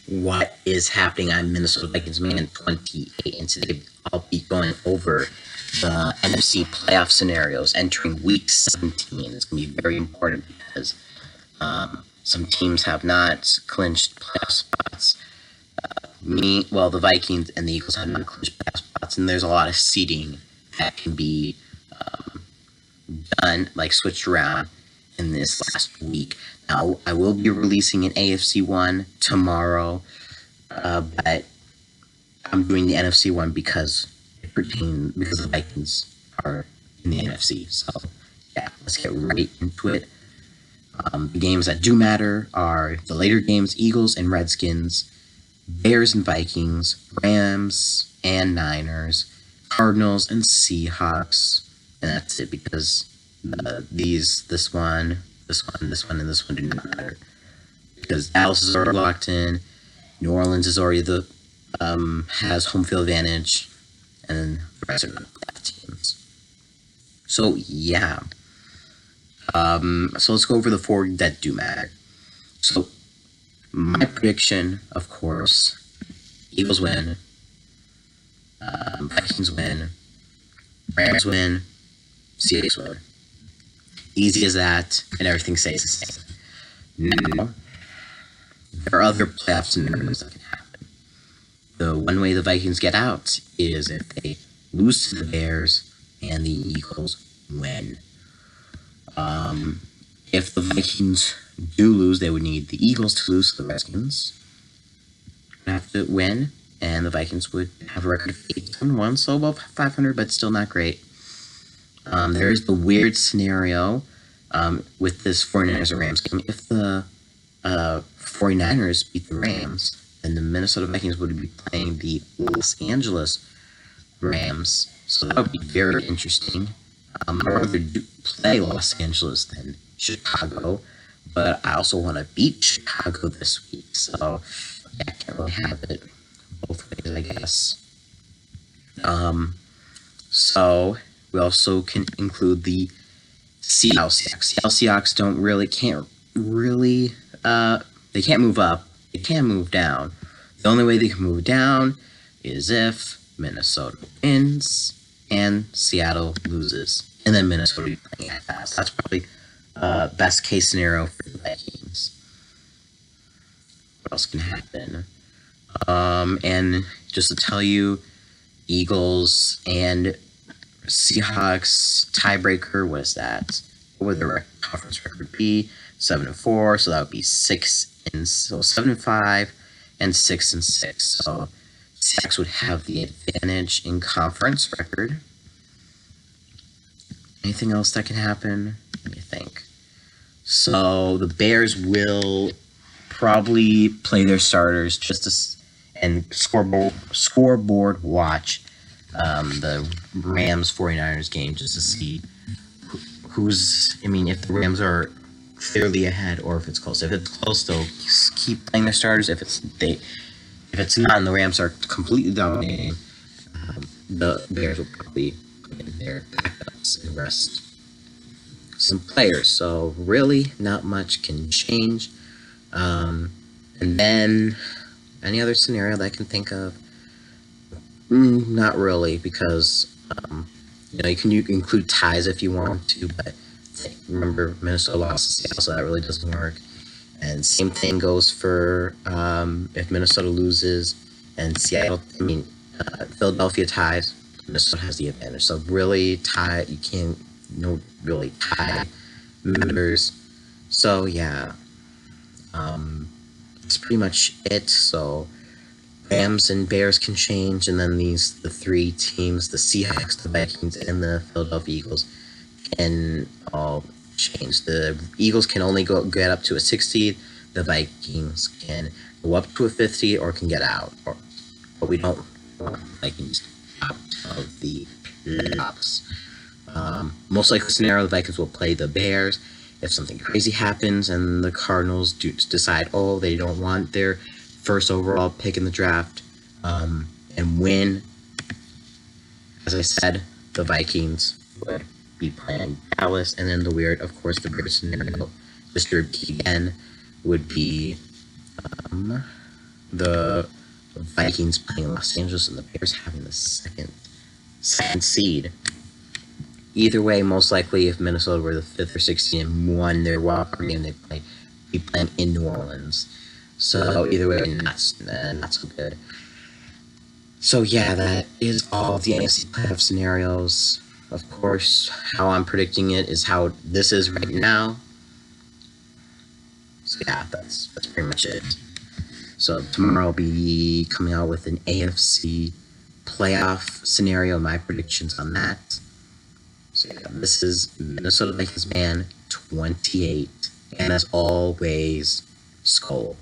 What is happening? I'm Minnesota Vikings Man 28, and today I'll be going over the NFC Playoff Scenarios entering Week 17. It's going to be very important because some teams have not clinched playoff spots. The Vikings and the Eagles have not clinched playoff spots, and there's a lot of seeding that can be done, like switched around in this last week. Now, I will be releasing an AFC one tomorrow, but I'm doing the NFC one because the Vikings are in the NFC. So, yeah, let's get right into it. The games that do matter are the later games: Eagles and Redskins, Bears and Vikings, Rams and Niners, Cardinals and Seahawks, and that's it because this one, and this one do not matter because Dallas is already locked in, New Orleans is already has home field advantage, and then the rest are not playoff teams. So yeah, so let's go over the four that do matter. So my prediction, of course, Eagles win, Vikings win, Rams win, Seahawks win. Easy as that, and everything stays the same. Now, there are other playoff scenarios that can happen. The one way the Vikings get out is if they lose to the Bears and the Eagles win. If the Vikings do lose, they would need the Eagles to lose to the Redskins. Would have to win, and the Vikings would have a record of 8-1, so above 500, but still not great. There is the weird scenario with this 49ers and Rams game. If the 49ers beat the Rams, then the Minnesota Vikings would be playing the Los Angeles Rams. So that would be very interesting. I'd rather play Los Angeles than Chicago, but I also want to beat Chicago this week. So yeah, I can't really have it both ways, I guess. So we also can include the Seattle Seahawks. Seattle Seahawks they can't move up. They can't move down. The only way they can move down is if Minnesota wins and Seattle loses. And then Minnesota will be playing at fast. That's probably best case scenario for the Vikings. What else can happen? And just to tell you, Eagles and Seahawks tiebreaker was that. What would the conference record be? 7-4, so that would be 7-5 and 6-6. So Seahawks would have the advantage in conference record. Anything else that can happen? Let me think. So the Bears will probably play their starters and scoreboard watch the Rams 49ers game just to see if the Rams are clearly ahead or if it's close. If it's close, they'll keep playing their starters. If it's not and the Rams are completely dominating, the Bears will probably put in their backups and rest some players. So really, not much can change. And then any other scenario that I can think of? Not really, because you can include ties if you want to, but remember Minnesota lost to Seattle, so that really doesn't work. And same thing goes for if Minnesota loses and Philadelphia ties, Minnesota has the advantage. So really, you can't really tie members. So yeah, that's pretty much it. So Rams and Bears can change, and then the three teams, the Seahawks, the Vikings, and the Philadelphia Eagles, can all change. The Eagles can only get up to a 6th seed. The Vikings can go up to a 5th seed or can get out. But we don't want Vikings out of the playoffs. Most likely scenario, the Vikings will play the Bears. If something crazy happens and the Cardinals decide, they don't want their first overall pick in the draft and win, as I said, the Vikings would be playing Dallas. And then the Bears scenario, just to repeat again, would be the Vikings playing Los Angeles and the Bears having the second seed. Either way, most likely, if Minnesota were the 5th or 6th team and won their wildcard game, they'd be playing in New Orleans. So either way, not so good. So yeah, that is all of the NFC playoff scenarios. Of course, how I'm predicting it is how this is right now. So yeah, that's pretty much it. So tomorrow I'll be coming out with an AFC playoff scenario, my predictions on that. So yeah, this is Minnesota Vikings Man 28. And as always, Skol.